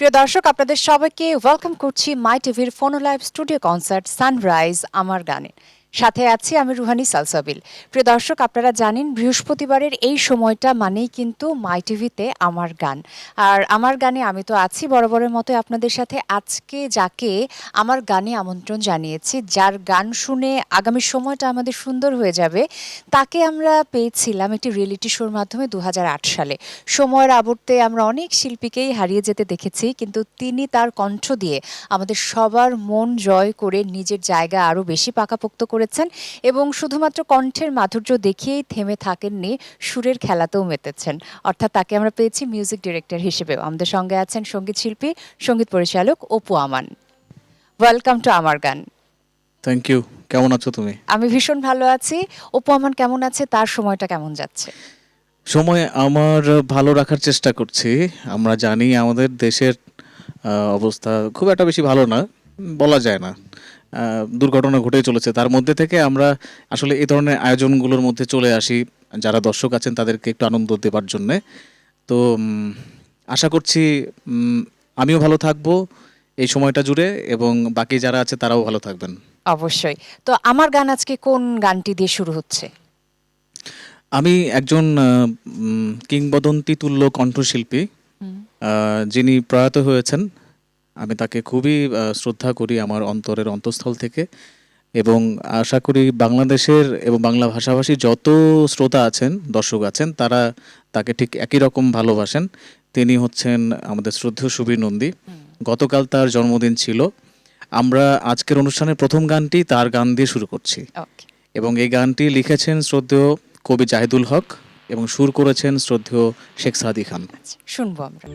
প্রিয় দর্শক, আপনাদের সবাইকে ওয়েলকাম করছি মাই টিভির ফোনো লাইভ স্টুডিও কনসার্ট সানরাইজ আমার গানে। সাথে আছি আমি রুহানি সালসাবিল। প্রিয় দর্শক, আপনারা জানেন বৃহস্পতিবারের এই সময়টা মানেই কিন্তু মাই টিভিতে আমার গান। আর আমার গানে আমি তো আছি বরাবরের মতো আপনাদের সাথে। আজকে যাকে আমার গানে আমন্ত্রণ জানিয়েছি, যার গান শুনে আগামী সময়টা আমাদের সুন্দর হয়ে যাবে, তাকে আমরা পেয়েছিলাম একটি রিয়েলিটি শোর মাধ্যমে ২০০৮ সালে। সময়ের আবর্তে আমরা অনেক শিল্পীকেই হারিয়ে যেতে দেখেছি, কিন্তু তিনি তার কণ্ঠ দিয়ে আমাদের সবার মন জয় করে নিজের জায়গা আরও বেশি পাকাপোক্ত করেছেন এবং শুধুমাত্র কণ্ঠের মাধুর্য দেখিয়েই থেমে থাকেননি, সুরের খেলাতেও মেতেছেন। অর্থাৎ তাকে আমরা পেয়েছি মিউজিক ডিরেক্টর হিসেবেও। আমাদের সঙ্গে আছেন সঙ্গীত শিল্পী, সঙ্গীত পরিচালক অপু আমান। ওয়েলকাম টু আমার গান। Thank you. কেমন আছো তুমি? আমি ভীষণ ভালো আছি। অপু আমান কেমন আছে? তার সময়টা কেমন যাচ্ছে? সময় আমার ভালো রাখার চেষ্টা করছি। আমরা জানি আমাদের দেশের অবস্থা খুব একটা বেশি ভালো না, বলা যায় না। দুর্ঘটনা ঘটেই চলেছে। তার মধ্যে থেকে আমরা আসলে এই ধরনের আয়োজনগুলোর মধ্যে চলে আসি, যারা দর্শক আছেন তাদেরকে একটু আনন্দ দেবার জন্যে। তো আশা করছি আমিও ভালো থাকবো এই সময়টা জুড়ে, এবং বাকি যারা আছে তারাও ভালো থাকবেন। অবশ্যই। তো আমার গান আজকে কোন গানটি দিয়ে শুরু হচ্ছে? আমি একজন কিংবদন্তি তুল্য কণ্ঠশিল্পী, যিনি প্রয়াত হয়েছেন। আমি তাকে খুবই শ্রদ্ধা করি আমার অন্তরের অন্তঃস্থল থেকে, এবং আশা করি বাংলাদেশের এবং বাংলা ভাষাভাষী যত শ্রোতা আছেন, দর্শক আছেন, তারা তাকে ঠিক একই রকম ভালোবাসেন। তিনি হচ্ছেন আমাদের শ্রদ্ধেয় সুবীর নন্দী। গতকাল তার জন্মদিন ছিল। আমরা আজকের অনুষ্ঠানের প্রথম গানটি তার গান দিয়ে শুরু করছি, এবং এই গানটি লিখেছেন শ্রদ্ধেয় কবি জাহিদুল হক এবং সুর করেছেন শ্রদ্ধেয় শেখ সাদি খান। শুনবো আমরা।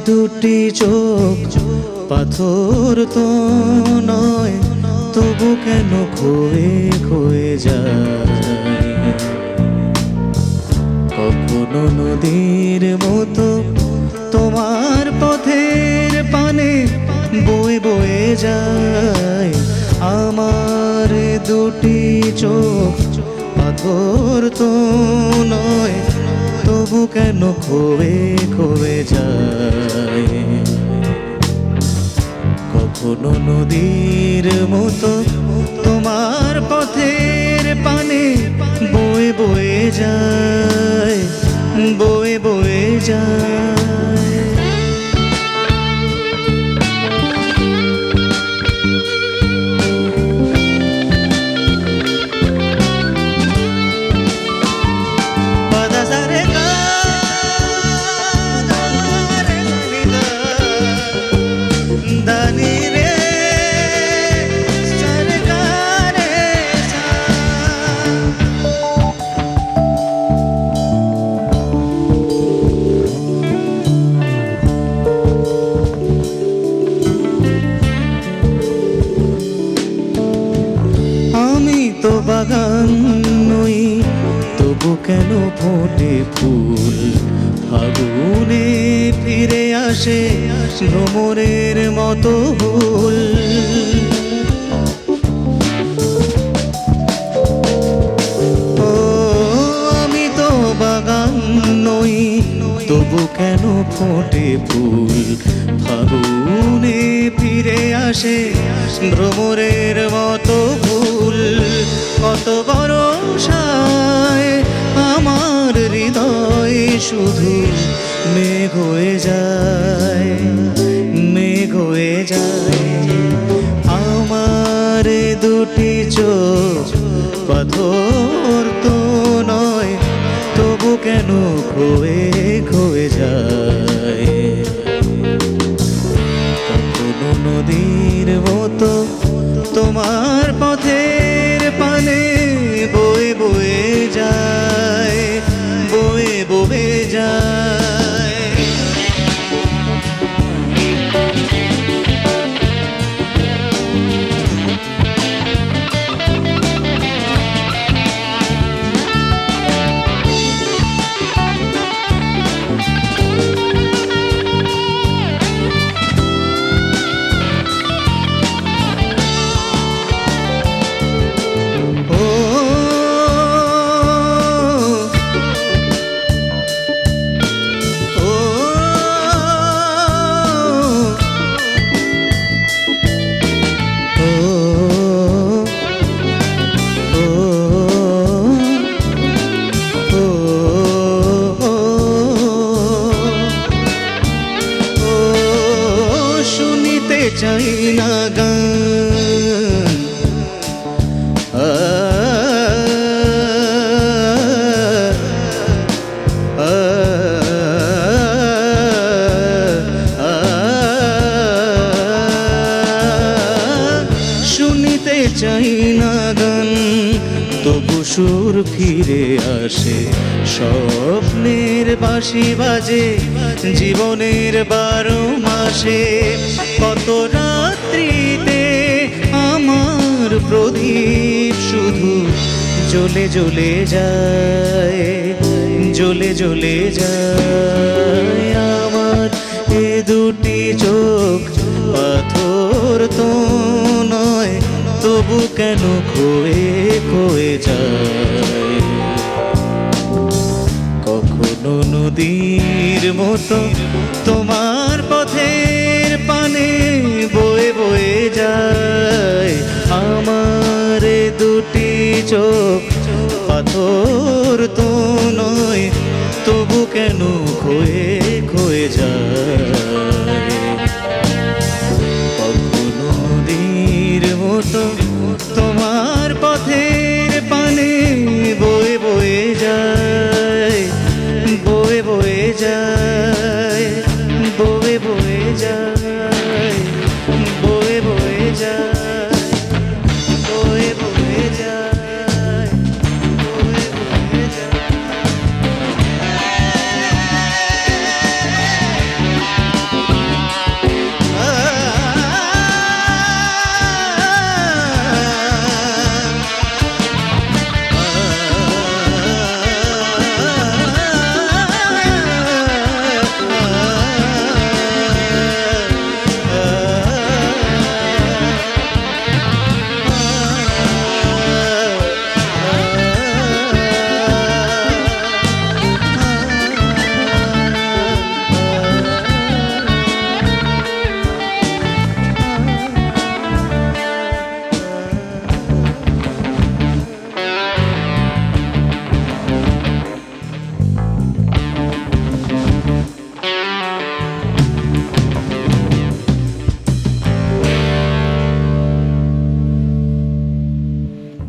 দুটি চোখ পাথর তো নয়, তবু কেন খয়ে খয়ে যায়? কখনো নদীর মতো তোমার পথের পানে বয়ে বয়ে যায়। আমার দুটি চোখ পাথর তো নয়, তবু কেন খোয়ে খোয়ে যায়? কখনো নদীর মতো তোমার পথের পানে বয়ে বয়ে যায়, বয়ে বয়ে যায়। কেন ফোটে ফুল ফাগুনে ফিরে আসে ভ্রমরের মতো হুল ও আমি তো বাগান নই তবু কেন ফোটে ফুল ফাগুনে ফিরে আসে ভ্রমরের মতো ফুল কত বরষায় আমার হৃদয় শুধু মেঘ হয়ে যায় মেঘ হয়ে যায় আমার দুটি চোখ পাথর তো নয় তবু কেন খোয়ে খোয়ে যায় কখনো নদীর মতো তোমার পথের পানে বয়ে বয়ে যায় বয়ে বয়ে যায় শুনিতে চাই না গান শুনিতে চাই না গান তবু সুর ফিরে আসে স্বপ্নের বাঁশি বাজে জীবনের 12 মাসে কত রাত্রিতে আমার প্রদীপ শুধু জ্বলে জ্বলে যায় জ্বলে জ্বলে যায় আমার এ দুটি চোখ পাথর তো নয় তবু কেন খোয়ে খোয়ে যায় কখনো নদীর মতো তোমার পথের পানে বয়ে বয়ে যায় আমার এ দুটি চোখ পাথর তো নয় তবু কেন খোয়ে খোয়ে যায় কখনো নদীর মতো তোমার পথের পানে বয়ে বয়ে যায় বয়ে বয়ে যায় বয়ে বয়ে যায় বয়ে বয়ে যায় বয়ে বয়ে যায় বয়ে বয়ে যায়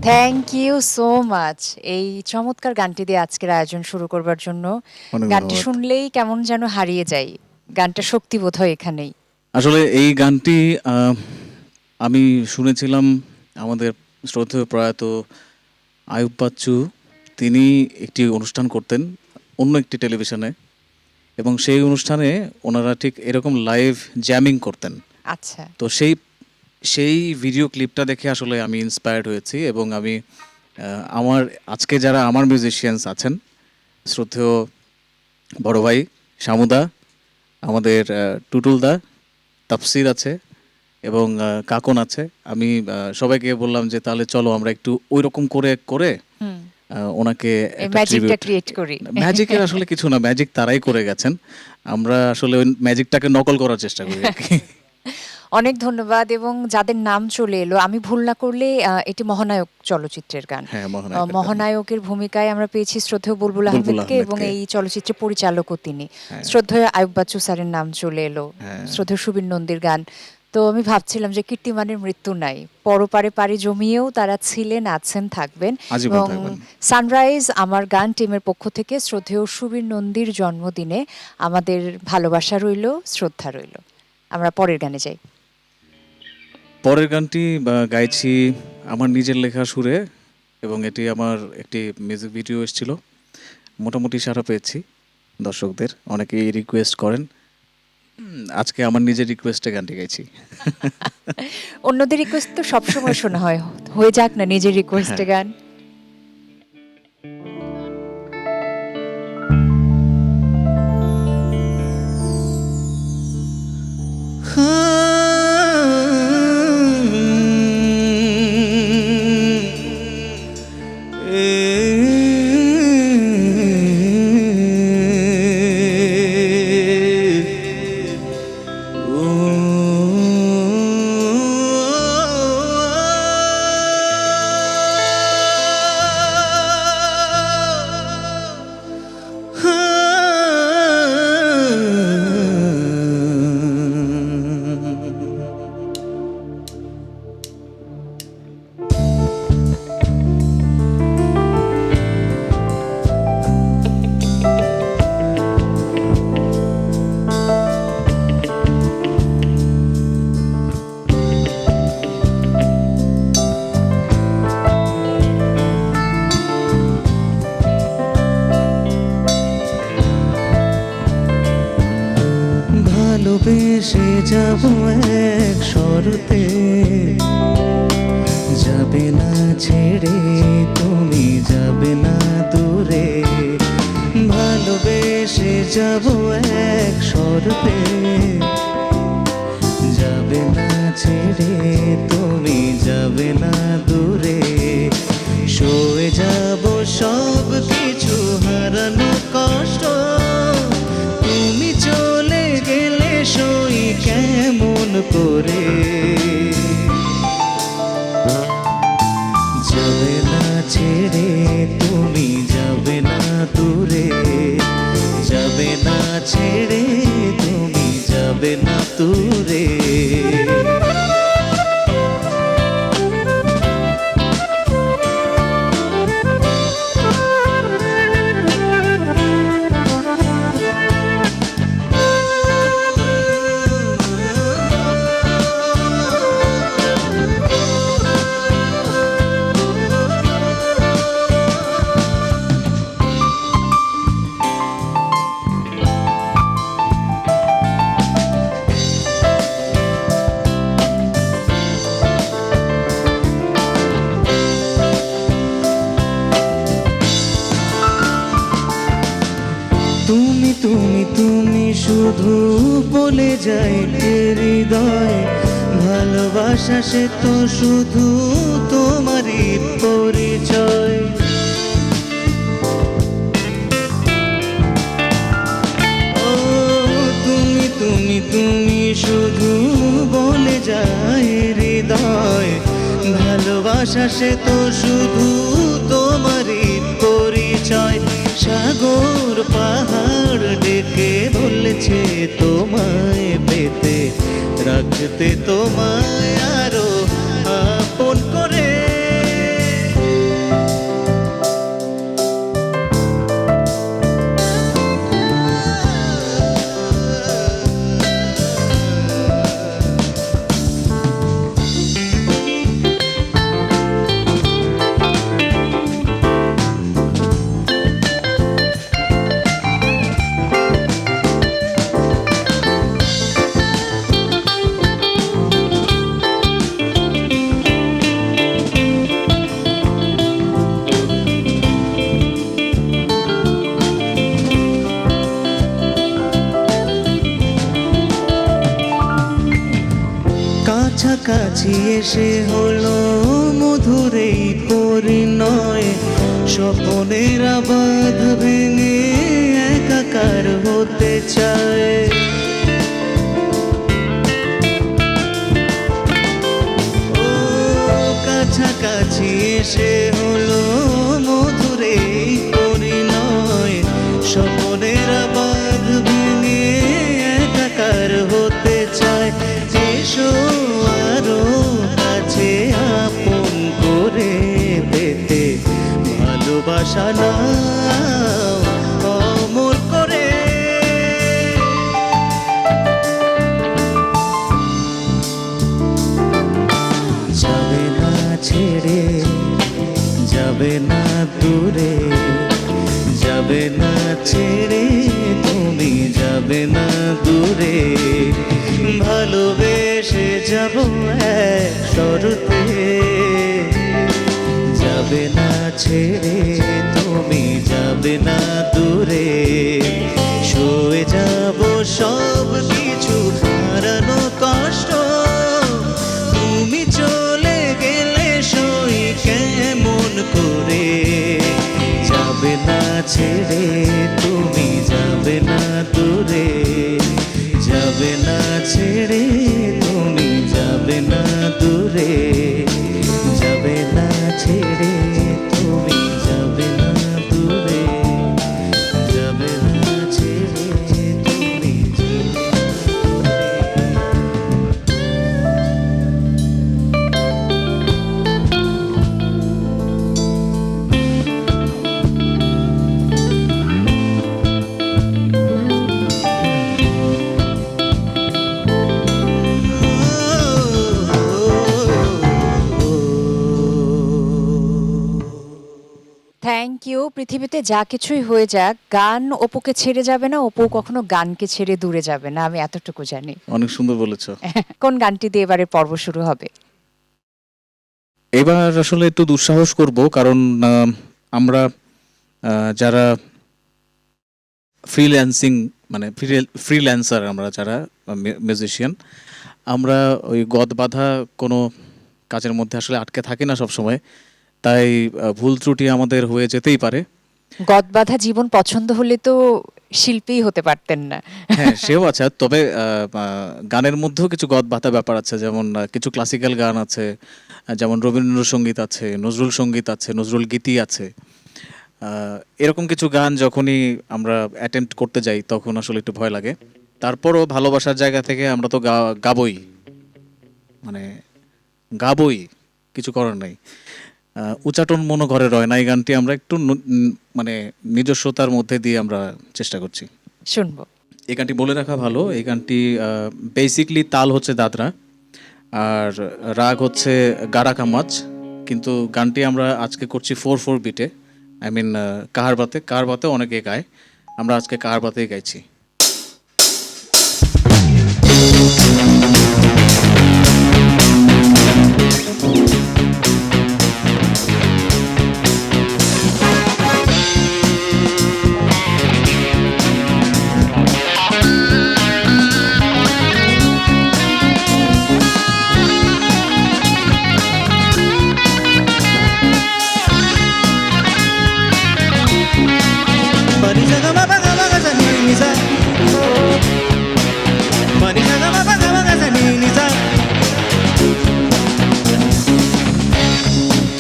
থ্যাংক ইউ সো মাচ এই চমৎকার গানটি দিয়ে আজকের আয়োজন শুরু করবার জন্য। অনেক গানটি ধন্যবাদ। শুনলেই কেমন যেন হারিয়ে যাই, গানটা শক্তি বোধ হয় এখানেই। আসলে এই গানটি আমি শুনেছিলাম আমাদের শ্রদ্ধেয় প্রয়াত আয়ুব বাচ্চু, তিনি একটি অনুষ্ঠান করতেন অন্য একটি টেলিভিশনে, এবং সেই অনুষ্ঠানে ওনারা ঠিক এরকম লাইভ জ্যামিং করতেন। আচ্ছা, তো সেই ভিডিও ক্লিপটা দেখে আসলে আমি ইন্সপায়ার্ড হয়েছি, এবং আমি আমার আজকে যারা আমার মিউজিশিয়ানস আছেন শ্রদ্ধেয় বড় ভাই শামুদা, আমাদের টুটুলদা, তাফসির আছে এবং কাকন আছে। আমি সবাইকে বললাম যে তাহলে চলো আমরা একটু ওই রকম করে করে ওনাকে ম্যাজিকটা ক্রিয়েট করি। ম্যাজিকের আসলে কিছু না, ম্যাজিক তারাই করে গেছেন, আমরা আসলে ওই ম্যাজিকটাকে নকল করার চেষ্টা করি আর কি। অনেক ধন্যবাদ। এবং যাদের নাম চলে এলো, আমি ভুল না করলে এটি মহানায়ক চলচ্চিত্রের গান। হ্যাঁ, মহানায়কের গান। মহানায়কের ভূমিকায় আমরা পেয়েছি শ্রদ্ধেয় বুলবুল বুলবুল আহমেদকে, এবং আহমেদকে। এই চলচ্চিত্রের পরিচালকও তিনি। শ্রদ্ধেয় আয়ুব বাচ্চু স্যারের নাম চলে এলো, শ্রদ্ধেয় সুবীর নন্দীর গান। তো আমি ভাবছিলাম যে কীর্তিমানের মৃত্যু নাই, পরপারে পাড়ি জমিয়েও তারা ছিলেন, আছেন, থাকবেন। আজীবন এবং থাকবেন। সানরাইজ আমার গান টিমের পক্ষ থেকে শ্রদ্ধেয় সুবীর নন্দীর জন্মদিনে আমাদের ভালোবাসা রইল, শ্রদ্ধা রইল। আমরা পরের গানে যাই। পরের গানটি গাইছি আমার নিজের লেখা সুরে, এবং এটি আমার একটি মিউজিক ভিডিও এসেছিল, মোটামুটি সাড়া পেয়েছি দর্শকদের, অনেকেই রিকোয়েস্ট করেন। আজকে আমার নিজের রিকোয়েস্টে গানটি গাইছি। অন্যদের রিকোয়েস্ট তো সবসময় শোনা হয়, হয়ে যাক না নিজের রিকোয়েস্টে গান। ভালোবেসে যাব এক শরতে, যাবে না ছেড়ে তুমি, যাবে না দূরে। ভালোবেসে যাব এক শরতে, যাবে না ছেড়ে তুমি, যাবে না দূরে। সয়ে যাব সব কিছু হারানো কষ্ট, তুমি চলে গেলে সই কেমন করে। যাবে না ছেড়ে তুমি, যাবে না দূরে, যাবে না ছেড়ে তুমি, যাবে না দূরে। তুমি তুমি তুমি শুধু বলে যাই হৃদয়, ভালোবাসা সে তো শুধু তোমারই পরিচয়। ও তুমি তুমি তুমি শুধু বলে যাই হৃদয়, ভালোবাসা সে তো শুধু তোমারই পরিচয়। সাগর পাহাড় ডেকে বলেছে তোমায় পেতে, রাখতে তোমায় আরো আপন করে। কাছাকাছি এসে হলো মধুর এই পরিণয়, স্বপনের আবাদ ভেঙে একাকার হতে চায়। ও কাছাকাছি এসে হলো মধুর এই পরিণয়, স্বপনের আবাদ ভেঙে একাকার হতে চায়। এসো আরো কাছে আপন করে পেতে, ভালোবাসা নাও অমর করে। যাবে না ছেড়ে, যাবে না দূরে, যাবে না ছেড়ে তুমি, যাবে না দূরে। ভালোবেসে যাব এক শরতে, যাবে না ছেড়ে তুমি, যাবে না দূরে। সয়ে যাব সব কিছু হারানো কষ্ট, তুমি চলে গেলে সই কেমন করে। যাবে না ছেড়ে তুমি, যাবে না দূরে, যাবে না ছেড়ে তুমি, যাবে না দূরে। যাবে না ছেড়ে তুমি, যাবে না দূরে, যাবে না ছেড়ে তুমি, যাবে থ্যাংক ইউ। পৃথিবীতে যা কিছুই হয়ে যাক, গান অপুকে ছেড়ে যাবে না, অপু কখনো গানকে ছেড়ে দূরে যাবে না, আমি এতটুকু জানি। অনেক সুন্দর বলেছো। কোন গানটি দিয়ে এবারের পর্ব শুরু হবে? এবার আসলে একটু দুঃসাহস করব, কারণ আমরা যারা ফ্রিল্যান্সিং মানে ফ্রিল্যান্সার, আমরা যারা মিউজিশিয়ান, আমরা ওই গদ বাঁধা কোনো কাজের মধ্যে আসলে আটকে থাকি না সব সময়, তাই ভুল ত্রুটি আমাদের হয়ে যেতেই পারে। গদবাঁধা জীবন পছন্দ হলে তো শিল্পীই হতে পারতেন না। হ্যাঁ, সেও আছে, তবে গানের মধ্যেও কিছু গদ বাঁধা ব্যাপার আছে, যেমন কিছু ক্লাসিক্যাল গান আছে, যেমন রবীন্দ্রসঙ্গীত আছে, নজরুল সঙ্গীত আছে, নজরুল গীতি আছে। এরকম কিছু গান যখনই আমরা অ্যাটেম্প্ট করতে যাই তখন আসলে একটু ভয় লাগে। তারপরও ভালোবাসার জায়গা থেকে আমরা তো গাবই, মানে গাবই, কিছু করার নাই। উচাটন মনো ঘরে রয় না, এই গানটি আমরা একটু মানে নিজস্বতার মধ্যে দিয়ে আমরা চেষ্টা করছি। শুনবো। এই গানটি বলে রাখা ভালো, এই গানটি বেসিকলি তাল হচ্ছে দাদরা আর রাগ হচ্ছে গারা কামাজ, কিন্তু গানটি আমরা আজকে করছি 4/4 বিটে, আই মিন কাহারবাতে অনেকে গায়, আমরা আজকে কাহারবাতেই গাইছি।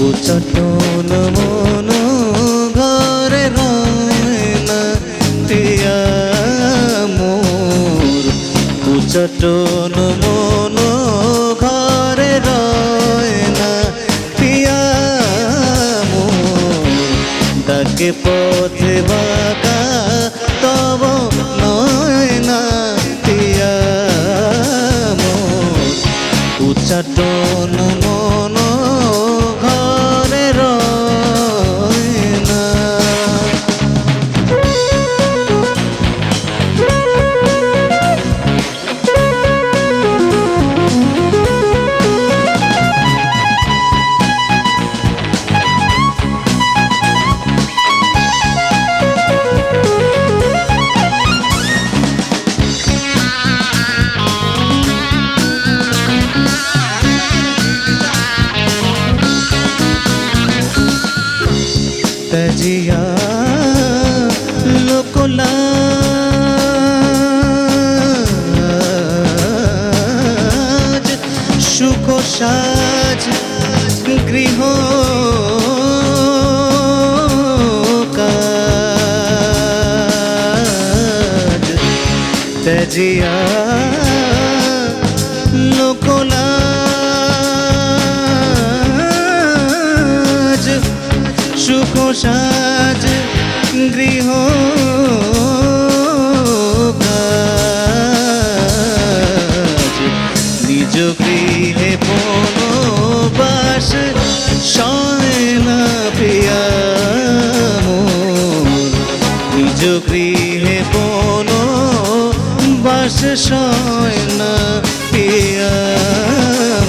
উচাটন মন ঘরে রয় না প্রিয়া মোর, উচাটন মন ঘরে রয় না প্রিয়া মোর। ডাকে পথে বাঁকা তব নয় না প্রিয়া মোর, উচাটন মন ঘরে রয় না। তেজিয়া লোকলা সুখ সাজ গৃহ কাজ তেজিয়া লোকলাজ সুখ সাজ গৃহ কাজ নিজ গৃহে বনবাস সয় না প্রিয়া মোর নিজ গৃহে বনবাস সয় না প্রিয়া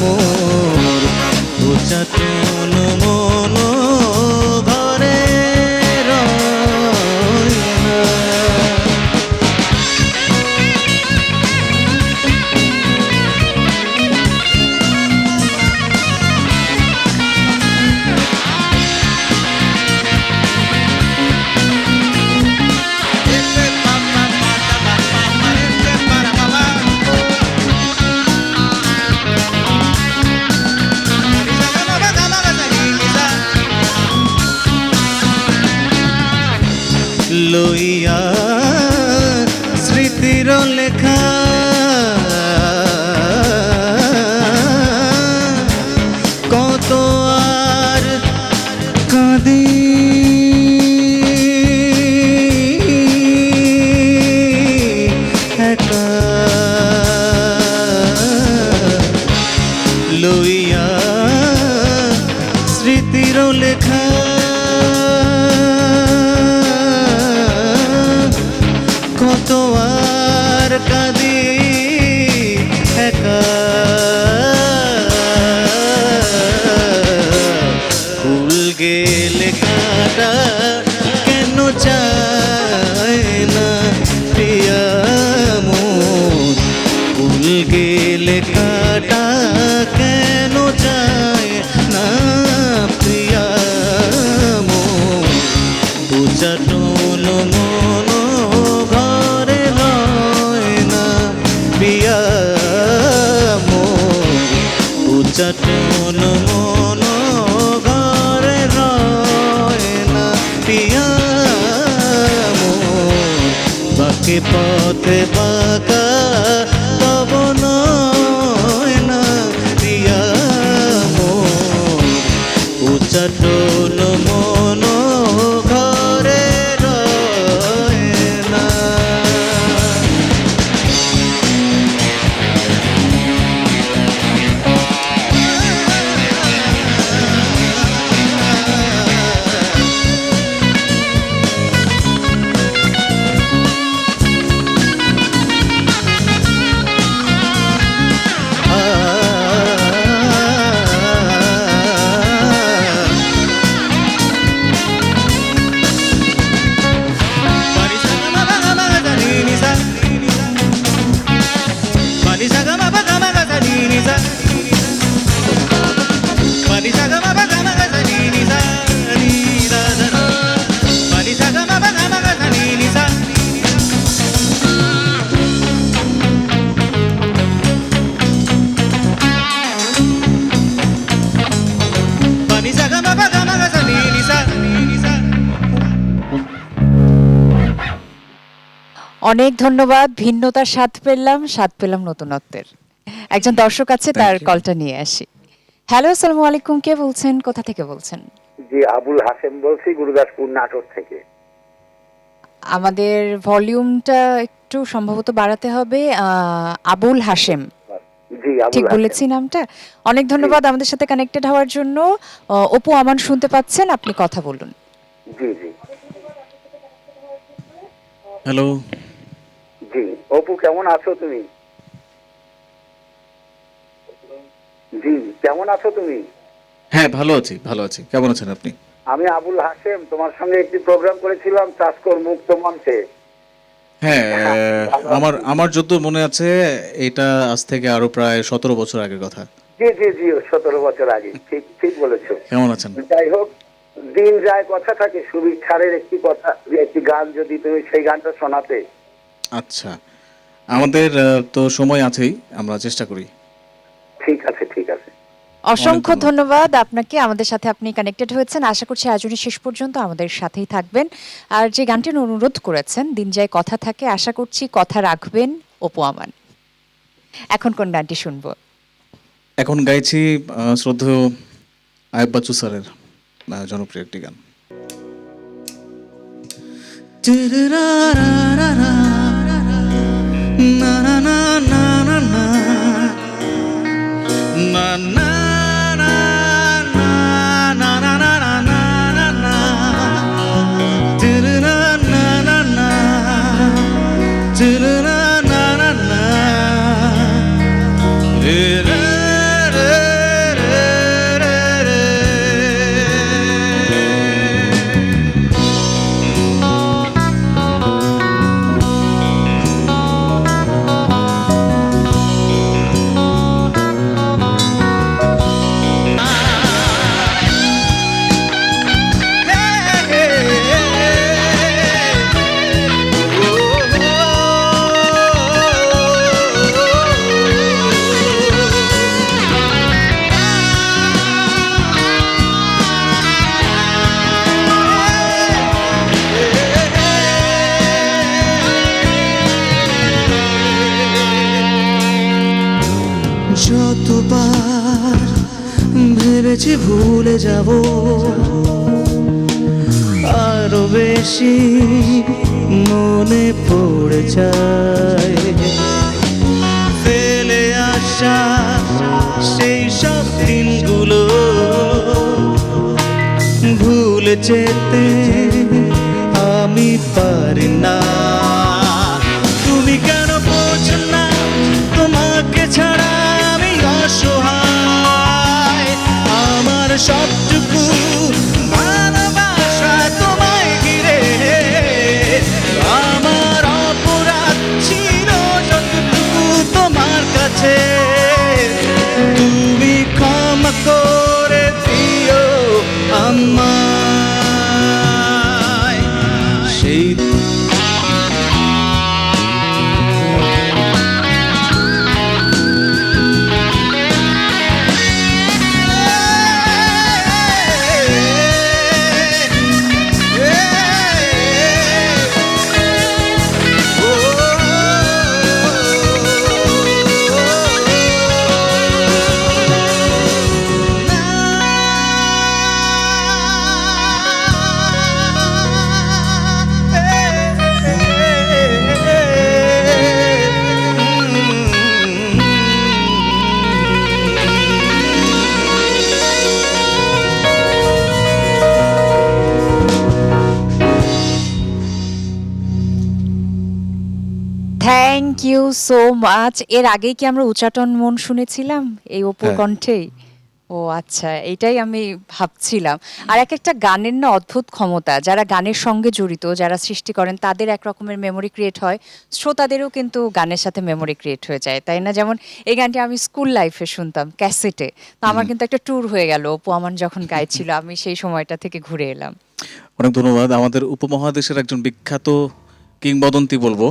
মোর উচ্চাটন মন ঘরে রয় না। লইয়া স্মৃতির লেখা কত আর কাঁদি একা লইয়া স্মৃতির লেখা কত আর কাঁদি একা ফুল গেলে কাটা কেন চায় না প্রিয়া মোর ফুল গেলে কাটা কেন চায় না প্রিয়া মোর উচ্চাটন মন ঘরে রয় না প্রিয়া মোর উচ্চাটন মন ঘরে রয় না প্রিয়া মোর বাকি পথে বাঁকা পবন না প্রিয়া মোর উচ্চাটন মন ঘরে রয় না। অনেক ধন্যবাদ। ভিন্নতার স্বাদ পেলাম নতুনত্বের। একজন দর্শক আছে, তার কলটা নিয়ে আসি। হ্যালো, আসসালামু আলাইকুম। কে বলছেন, কোথা থেকে বলছেন? জি, আবুল হাশেম বলছি, গুরুদাসপুর নাটোর থেকে। আমাদের ভলিউমটা একটু সম্ভবত বাড়াতে হবে। আবুল হাশেম, জি, আবুল ঠিক হাশেম। বলেছি নামটা? অনেক ধন্যবাদ আমাদের সাথে কানেক্টেড হওয়ার জন্য। অপু আমান শুনতে পাচ্ছেন, আপনি কথা বলুন। জি জি হ্যালো। জি, অপু কেমন আছো তুমি? জি, কেমন আছো তুমি? হ্যাঁ, ভালো আছি, ভালো আছি। কেমন আছেন আপনি? আমি আবুল হাশেম, তোমার সঙ্গে একটি প্রোগ্রাম করেছিলাম চাষকর মুক্ত মঞ্চে। হ্যাঁ, আমার যত মনে আছে এটা আজ থেকে আরো প্রায় 17 বছর আগের কথা। জি জি জি, 17 বছর আগে। ঠিক ঠিক বলেছো। কেমন আছেন? যাই হোক, দিন যায় কথা থাকে, সুবীর ছাড়ের একটি কথা, যে একটি গান যদি তুমি সেই গানটা শোনাতে। আচ্ছা, আমাদের তো সময় আছেই, আমরা চেষ্টা করি। ঠিক আছে, ঠিক আছে। অসংখ্য ধন্যবাদ। ধন্যবাদ আপনাকে, আমাদের সাথে আপনি কানেক্টেড হয়েছেন। আশা করছি আয়োজনের শেষ পর্যন্ত আমাদের সাথেই থাকবেন। আর যে গানটির অনুরোধ করেছেন, দিন যায় কথা থাকে, আশা করছি কথা রাখবেন অপু আমান। এখন কোন গানটি শুনবো? এখন গাইছি শ্রদ্ধেয় আয়ুব বাচ্চু স্যারের জনপ্রিয় একটি গান। যতবার ভেবেছি ভুলে যাব, আরো বেশি মনে পড়ে যায় ফেলে আসা সেই সব দিনগুলো, ভুলে যেতে আমি পারি না। তুমি কেন বোঝো না, তোমাকে ছাড়া আমি অসহায়। আমার সবটুকু ভালোবাসা তোমায় ঘিরে, আমার অপরাধ ছিল যতটুকু তোমার কাছে। তুমি ক্ষমা করে দিও আমায়। সেই থ্যাংক ইউ সো মাচ। এর আগেই কি আমরা উচ্চাটন মন শুনেছিলাম এই অপুর হ্যাঁ। কণ্ঠেই? ও আচ্ছা, এটাই আমি ভাবছিলাম। আর এক একটা গানের না অদ্ভুত ক্ষমতা, যারা গানের সঙ্গে জড়িত, যারা সৃষ্টি করেন, তাদের এক রকমের মেমোরি ক্রিয়েট হয়, শ্রোতাদেরও কিন্তু গানের সাথে মেমোরি ক্রিয়েট হয়ে যায়, তাই না? যেমন এই গানটি আমি স্কুল লাইফে শুনতাম ক্যাসেটে, তো আমার কিন্তু একটা ট্যুর হয়ে গেল অপু আমান যখন গাইছিল, আমি সেই সময়টা থেকে ঘুরে এলাম। অনেক ধন্যবাদ। আমাদের উপমহাদেশের একজন বিখ্যাত কিংবদন্তি বলবো।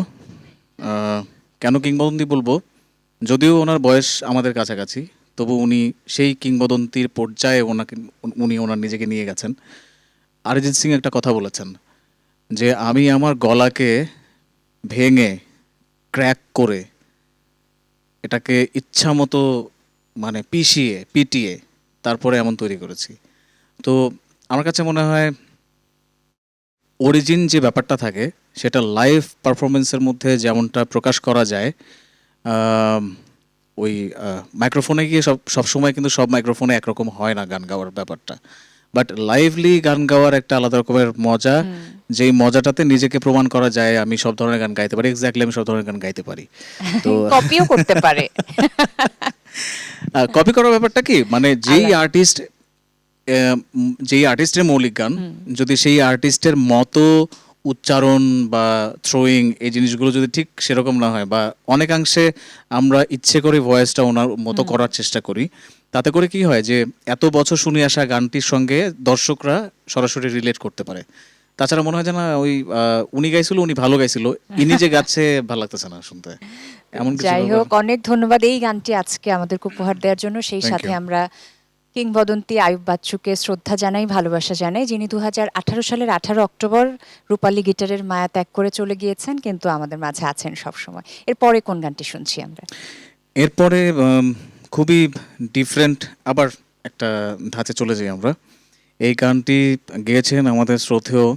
কেন কিংবদন্তি বলবো? যদিও ওনার বয়স আমাদের কাছাকাছি, তবু উনি সেই কিংবদন্তির পর্যায়ে উনি ওনার নিজেকে নিয়ে গেছেন। অরিজিৎ সিং একটা কথা বলেছেন যে, আমি আমার গলাকে ভেঙে ক্র্যাক করে এটাকে ইচ্ছা মতো মানে পিটিয়ে তারপরে এমন তৈরি করেছি। তো আমার কাছে মনে হয় অরিজিন যে ব্যাপারটা থাকে সেটা লাইভ পারফরমেন্সের মধ্যে যেমনটা প্রকাশ করা যায়, ওই মাইক্রোফোনে গিয়ে সবসময় কিন্তু সব মাইক্রোফোনে একরকম হয় না গান গাওয়ার ব্যাপারটা, বাট লাইভলি গান গাওয়ার একটা আলাদা রকমের মজা, যেই মজাটাতে নিজেকে প্রমাণ করা যায় আমি সব ধরনের গান গাইতে পারি, এক্স্যাক্টলি আমি সব ধরনের গান গাইতে পারি। তো কপিও করতে পারে। কপি করার ব্যাপারটা কি, মানে যেই আর্টিস্টের মৌলিক গান যদি সেই আর্টিস্টের মতো উচ্চারণ বা থ্রোয়িং এই জিনিসগুলো যদি ঠিক সেরকম না হয়, বা অনেকাংশে আমরা ইচ্ছে করে ভয়েসটা ওনার মতো করার চেষ্টা করি, তাতে করে কি হয় যে এত বছর শুনে আসা গানটির সঙ্গে দর্শকরা সরাসরি রিলেট করতে পারে। তাছাড়া মনে হয় যে না ওই উনি গাইছিল, উনি ভালো গাইছিল, ইনি যে গাচ্ছে ভালো লাগতেছে না শুনতে, এমন কিছু যাই ব্যাপার। হোক, অনেক ধন্যবাদ এই গানটি আজকে আমাদেরকে উপহার দেওয়ার জন্য। সেই Thank সাথে you. আমরা কিংবদন্তি আয়ুব বাচ্চুকে শ্রদ্ধা জানাই, ভালোবাসা জানাই, যিনি 2018 সালের 18 অক্টোবর রূপালী গিটারের মায়া ত্যাগ করে চলে গিয়েছেন, কিন্তু আমাদের মাঝে আছেন সবসময়। এরপরে কোন গানটি শুনছি আমরা? এরপরে খুবই ডিফারেন্ট আবার একটা ধাঁচে চলে যাই আমরা। এই গানটি গেয়েছেন আমাদের শ্রদ্ধেয়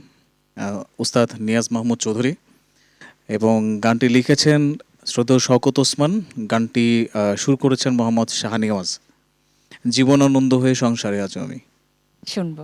উস্তাদ নিয়াজ মাহমুদ চৌধুরী, এবং গানটি লিখেছেন শ্রদ্ধেয় শওকত ওসমান। গানটি সুর করেছেন মোহাম্মদ শাহানিওয়াজ। জীবনানন্দ হয়ে সংসারে আজ আমি। শুনবো।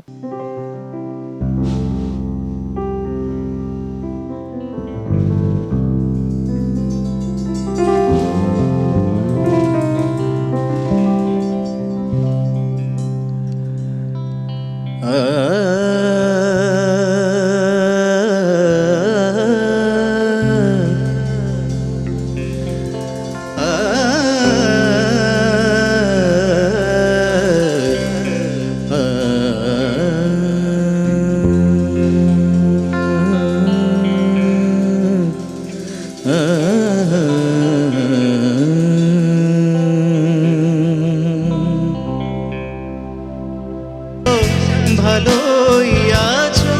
ভালোই আছো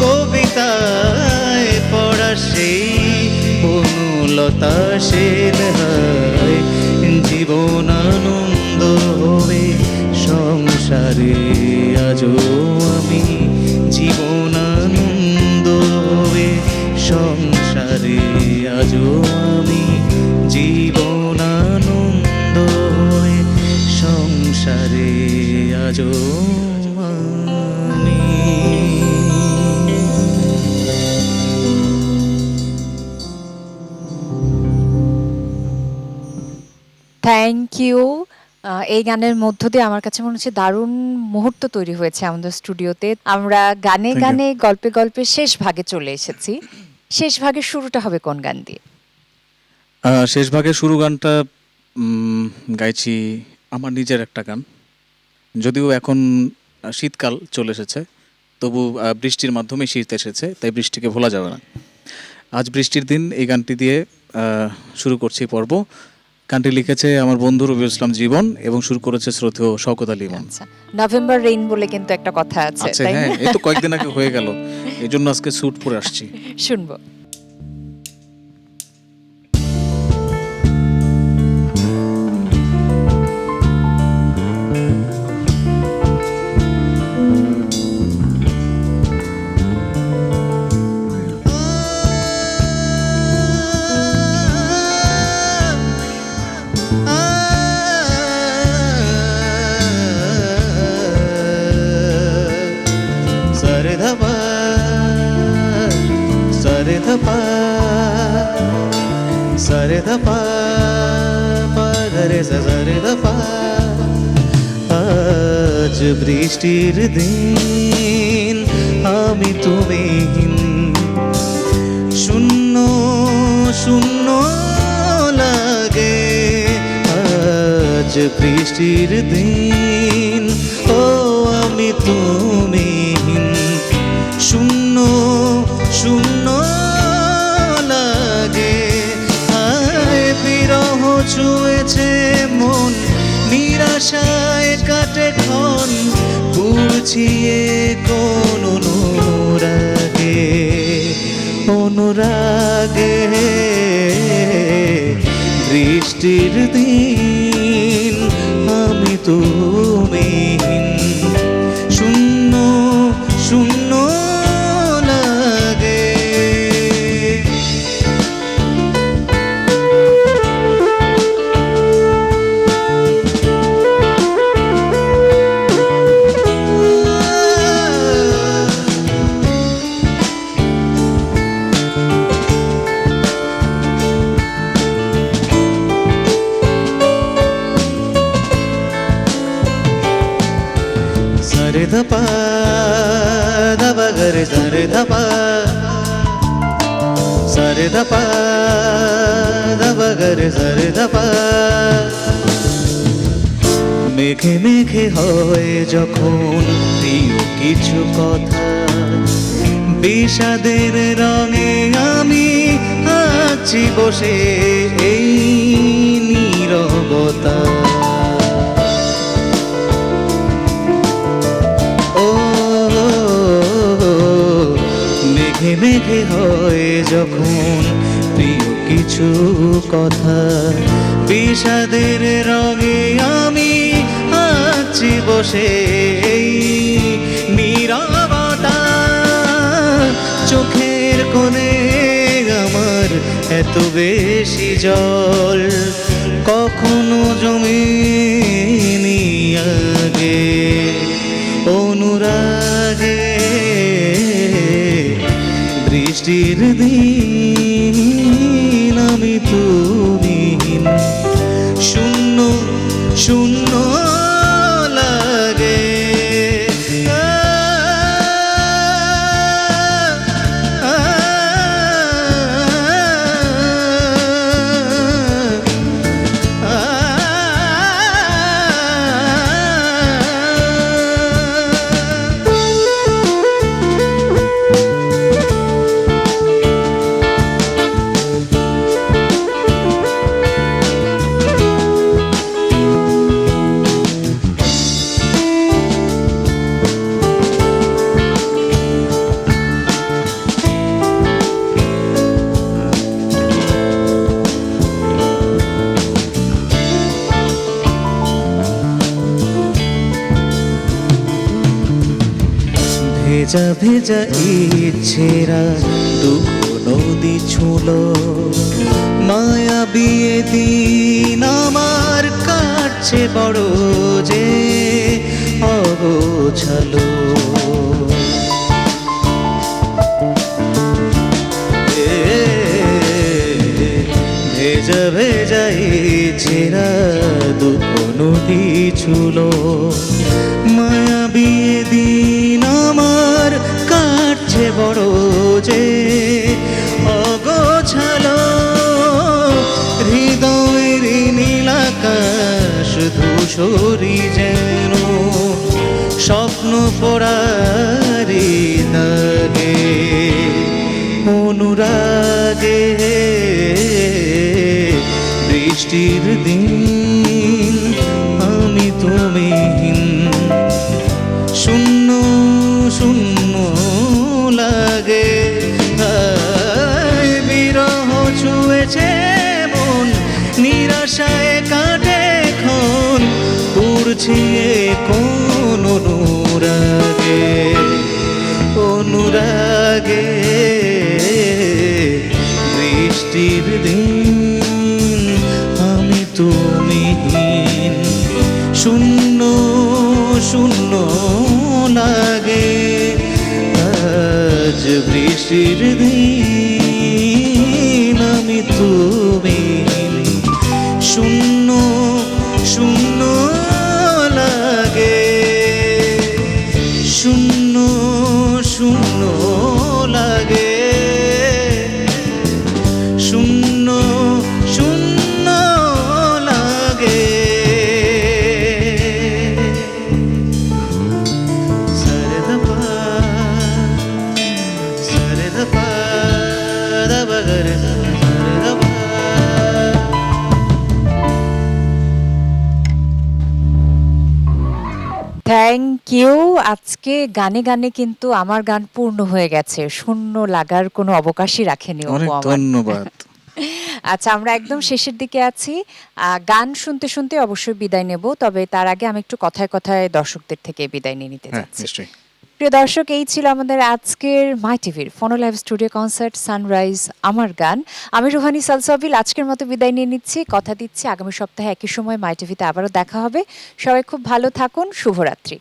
কবিতায় পড়া সেই বনলতা সেন হয় জীবন আনন্দ হবে সংসারে আজও আমি জীবন আনন্দ হবে সংসারে আজও আমি জীবন আনন্দ হবে সংসারে আজও আমি। Thank you. এই গানের মধ্য দিয়ে আমার কাছে মনে হচ্ছে দারুণ মুহূর্ত তৈরি হয়েছে আমাদের স্টুডিওতে। আমরা গানে Thank you. গানে গল্পে গল্পে শেষ ভাগে চলে এসেছি। শেষ ভাগের শুরুটা হবে কোন গান দিয়ে? শেষ ভাগে শুরু গানটা গাইছি আমার নিজের একটা গান, যদিও এখন শীতকাল চলে এসেছে, তবু বৃষ্টির মাধ্যমে শীত এসেছে, তাই বৃষ্টিকে ভোলা যাবে না। আজ বৃষ্টির দিন, এই গানটি দিয়ে শুরু করছি পর্ব। গানটি লিখেছে আমার বন্ধু রবিউল ইসলাম জীবন এবং শুরু করেছে শ্রদ্ধেয় শওকত আলী ইমন। আচ্ছা, নভেম্বর রেইন বলে কিন্তু একটা কথা আছে, আচ্ছা, তাই হ্যাঁ, না? এই তো কয়েকদিন আগে হয়ে গেল, এই জন্য আজকে স্যুট পরে আসছি। শুনবো। সরে ধপা সরে ধপা সরে ধপা পরে সরে ধপা। আজ বৃষ্টির দিন আমি তুমিহীন, শূন্য শূন্য লাগে। আজ বৃষ্টির দিন ও আমি তুমিহীন, শূন্য শূন্য লাগে। আয় বিরহ ছুঁয়েছে মন, নিরাশায় কাটে ক্ষণ, বুঝিয়ে কোন অনুরাগে অনুরাগে। বৃষ্টির দিন আমি তুমিহীন, শূন্য শূন্য লাগে। సరి ధప ధప గరి సరి ధ ধাপা সারে ধাপা ধাপা গরে সারে ধাপা। মেঘে মেঘে হয় যখন প্রিয় কিছু কথা, বিষাদের রঙে আমি আছি বসে এই নীরবতা। ও মেঘে মেঘে হয় যখন প্রিয় কিছু কথা, বিষাদের রঙে আমি আছি বসে এই নীরবতা। চোখের কোণে আমার এত বেশি জল কখনো জমেনি আগে। অনুরাগে বৃষ্টির দিন আমি তুমিহীন, শূন্য শূন্য লাগে। ভেজা ভেজা ইচ্ছেরা দুঃখ নদী ছুলো, মায়া বিয়ে দিন আমার কাটছে বড় যে অগোছালো। ভেজা ভেজা ইচ্ছেরা দুঃখ নদী ছুলো, মায়া বিয়ে দিন আমার কাটছে বড় যে অগোছালো। হৃদয়ের নীল আকাশ ধূসরি যেন স্বপ্ন পড়ারি দাগে। অনুরাগে বৃষ্টির দিন আমি তুমিহীন, শূন্য শূন্য লাগে। বিরহ ছুঁয়েছে মন, নিরাশায় কাটে ক্ষণ, পুড়ছে কোন অনুরাগে। অনুরাগে বৃষ্টির দিন আমি তুমিহীন, শূন্য শূন্য লাগে। আজ বৃষ্টির দিন আমি তুমিহীন, শূন্য শূন্য লাগে। শূন্য শূন্য লাগে, শূন্য শূন্য লাগে। সারে ধাপা সারে ধাপা ধাপা গরে সারে ধাপা। Thank you. আজকে গানে গানে কিন্তু আমার গান পূর্ণ হয়ে গেছে, শূন্য লাগার কোনো অবকাশই রাখেনি অপু অনেক আমার। ধন্যবাদ। আচ্ছা, আমরা একদম শেষের দিকে আছি। গান শুনতে শুনতে অবশ্যই বিদায় নেব, তবে তার আগে আমি একটু কথায় কথায় দর্শকদের থেকে বিদায় নিয়ে নিতে হ্যাঁ, চাচ্ছি। নিশ্চয়ই। প্রিয় দর্শক, এই ছিল আমাদের আজকের মাই টিভির ফোনো লাইভ স্টুডিও কনসার্ট সানরাইজ আমার গান। আমি রুহানি সালসাবিল আজকের মতো বিদায় নিয়ে নিচ্ছি। কথা দিচ্ছি আগামী সপ্তাহে একই সময় মাই টিভিতে আবারও দেখা হবে। সবাই খুব ভালো থাকুন, শুভরাত্রি।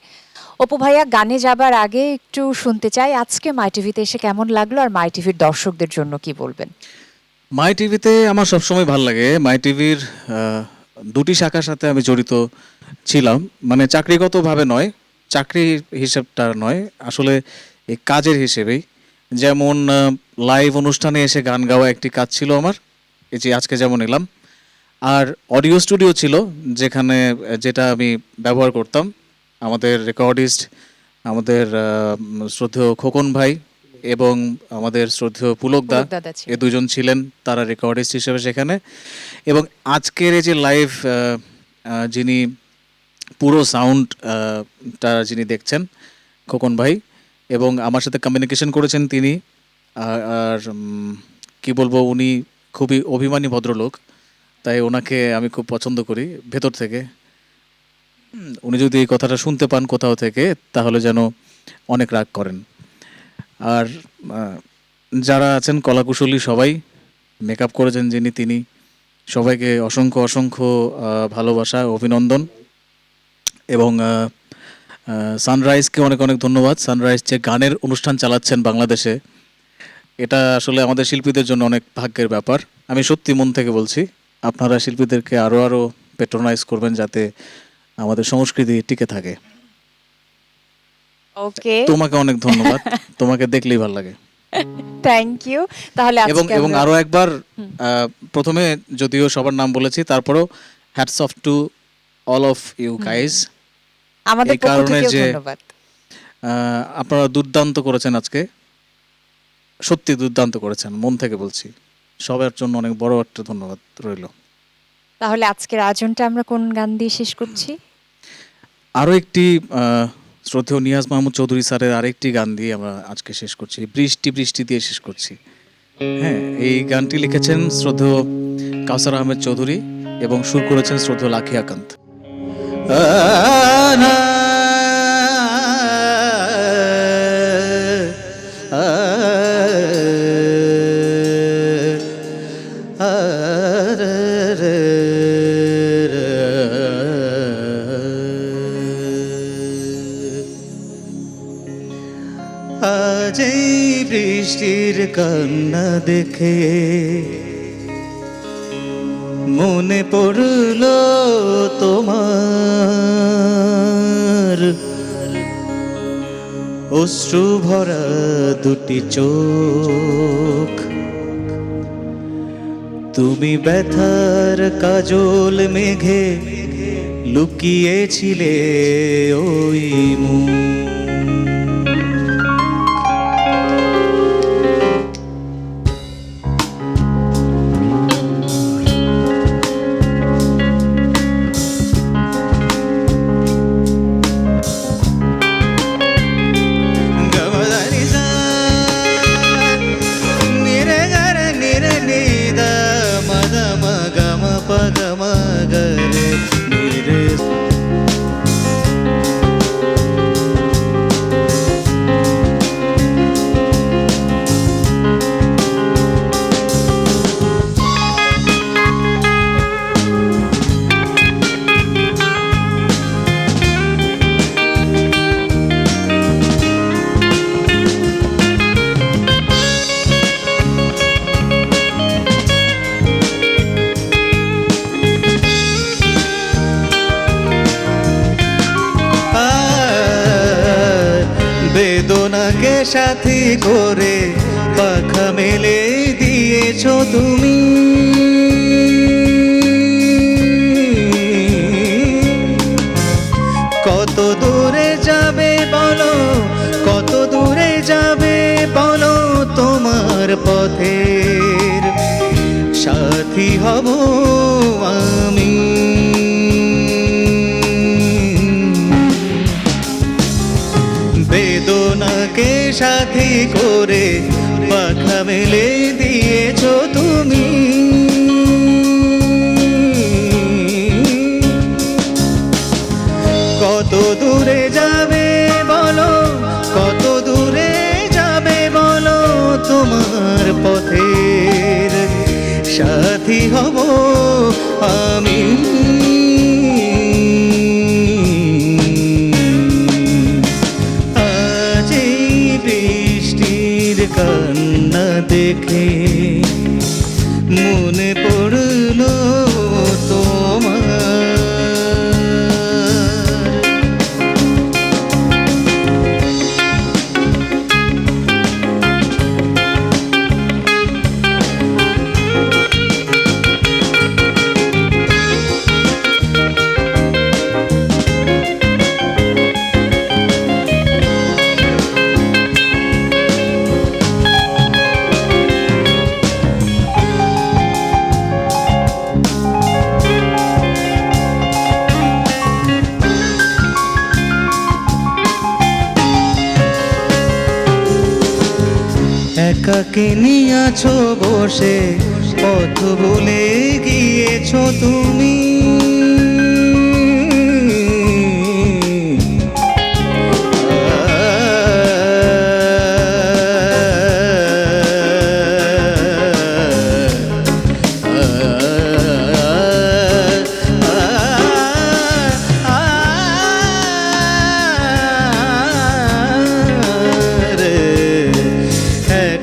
অপু ভাইয়া, গানে যাবার আগে একটু শুনতে চাই আজকে মাই টিভিতে এসে কেমন লাগলো, আর মাই টিভির দর্শকদের জন্য কি বলবেন? মাই টিভিতে আমার সবসময় ভালো লাগে। মাই টিভির দুটি শাখার সাথে আমি জড়িত ছিলাম, মানে চাকরিগতভাবে নয়, চাকরি হিসেবটা নয়, আসলে এই কাজের হিসেবেই। যেমন লাইভ অনুষ্ঠানে এসে গান গাওয়া একটি কাজ ছিল আমার, এই যে আজকে যেমন এলাম। আর অডিও স্টুডিও ছিল যেখানে যেটা আমি ব্যবহার করতাম। আমাদের রেকর্ডিস্ট, আমাদের শ্রদ্ধেয় খোকন ভাই এবং আমাদের শ্রদ্ধেয় পুলকদা, পুলক দাদা ছিল। এ দুজন ছিলেন তারা রেকর্ডিস্ট হিসেবে সেখানে। এবং আজকের এই যে লাইভ যিনি পুরো সাউন্ডটা যিনি দেখছেন খোকন ভাই, এবং আমার সাথে কমিউনিকেশন করেছেন তিনি। আর কি বলবো, উনি খুবই অভিমানী ভদ্রলোক, তাই ওনাকে আমি খুব পছন্দ করি ভেতর থেকে। উনি যদি এই কথাটা শুনতে পান কোথাও থেকে তাহলে যেন অনেক রাগ করেন। আর যারা আছেন কলাকুশলী সবাই, মেকআপ করেছেন যিনি তিনি, সবাইকে অসংখ্য অসংখ্য ভালোবাসা, অভিনন্দন। এবং সানরাইজকে অনেক অনেক ধন্যবাদ। সানরাইজ যে গানের অনুষ্ঠান চালাচ্ছেন বাংলাদেশে, এটা আসলে আমাদের শিল্পীদের জন্য অনেক ভাগ্যের ব্যাপার। আমি সত্যি মন থেকে বলছি, আপনারা শিল্পীদেরকে আরও আরও পেট্রোনাইজ করবেন যাতে আমাদের সংস্কৃতি টিকে থাকে। ওকে, তোমাকে অনেক ধন্যবাদ, তোমাকে দেখলেই ভালো লাগে। Thank you. তাহলে এবং আজকে এবং আমরা- আরো একবার প্রথমে যদিও সবার নাম বলেছি, তারপরেও hats off to all of you guys. আমাদের এই পক্ষ কারণে থেকেও যে ধন্যবাদ। আপনারা দুর্দান্ত করেছেন আজকে, সত্যি দুর্দান্ত করেছেন, মন থেকে বলছি। সবার জন্য অনেক বড় একটা ধন্যবাদ রইল। তাহলে আজকের আয়োজনটা আমরা কোন গান দিয়ে শেষ করছি? আরও একটি শ্রদ্ধেয় নিয়াজ মাহমুদ চৌধুরী স্যারের আরেকটি গান দিয়ে আমরা আজকে শেষ করছি, বৃষ্টি বৃষ্টি দিয়ে শেষ করছি। হ্যাঁ, এই গানটি লিখেছেন শ্রদ্ধেয় কাউসার আহমেদ চৌধুরী এবং সুর করেছেন শ্রদ্ধেয় লাখিয়া কান্ত। আজ এই বৃষ্টির কান্না দেখে মনে পড়ল তোমার অশ্রু ভরা দুটি চোখ। তুমি ব্যথার কাজল মেঘে লুকিয়েছিলে ওই মুখ। বেদনাকে সাথী করে পাখা মেলে দিয়েছো তুমি। কত দূরে যাবে বলো, কত দূরে যাবে বলো, তোমার পথের সাথী হব আমি। বেদনাকে সাথী করে পাখা মেলে দিয়েছো তুমি। কত দূরে যাবে বলো, কত দূরে যাবে বলো, তোমার পথের সাথী হব আমি। কান্না দেখে মনে পড়ল তোমার। একাকে নিয়েছো বসে পথ ভুলে গিয়েছো তুমি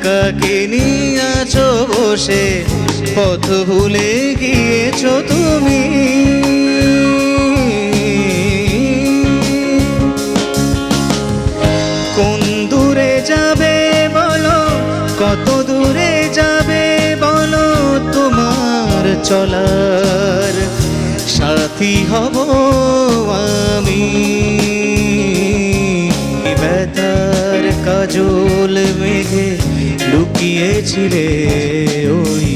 একাকে নিয়েছো বসে পথ ভুলে গিয়েছো তুমি কোন দূরে যাবে বলো কত দূরে যাবে বলো তোমার চলার সাথী হব আমি ব্যথার কাজল মেঘে লুকিয়েছিলে ওই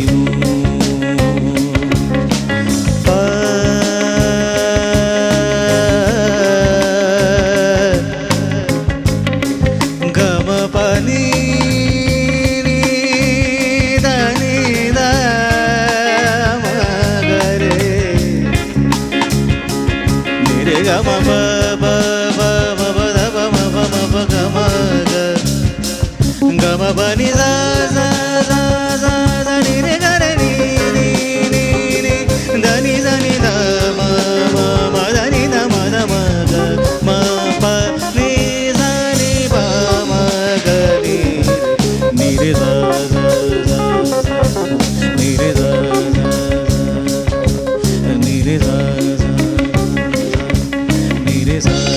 গম পানি দানি দারে নিরে গম বা গম পানি দা দা দা দা দা নি রে গা রে নি নি নি নি দা নি দা মা মা মা দা নি দা মা গা মা পা নি দা নি বা মা গা নি রে দা দা দা নি রে দা নি রে দা নি রে দা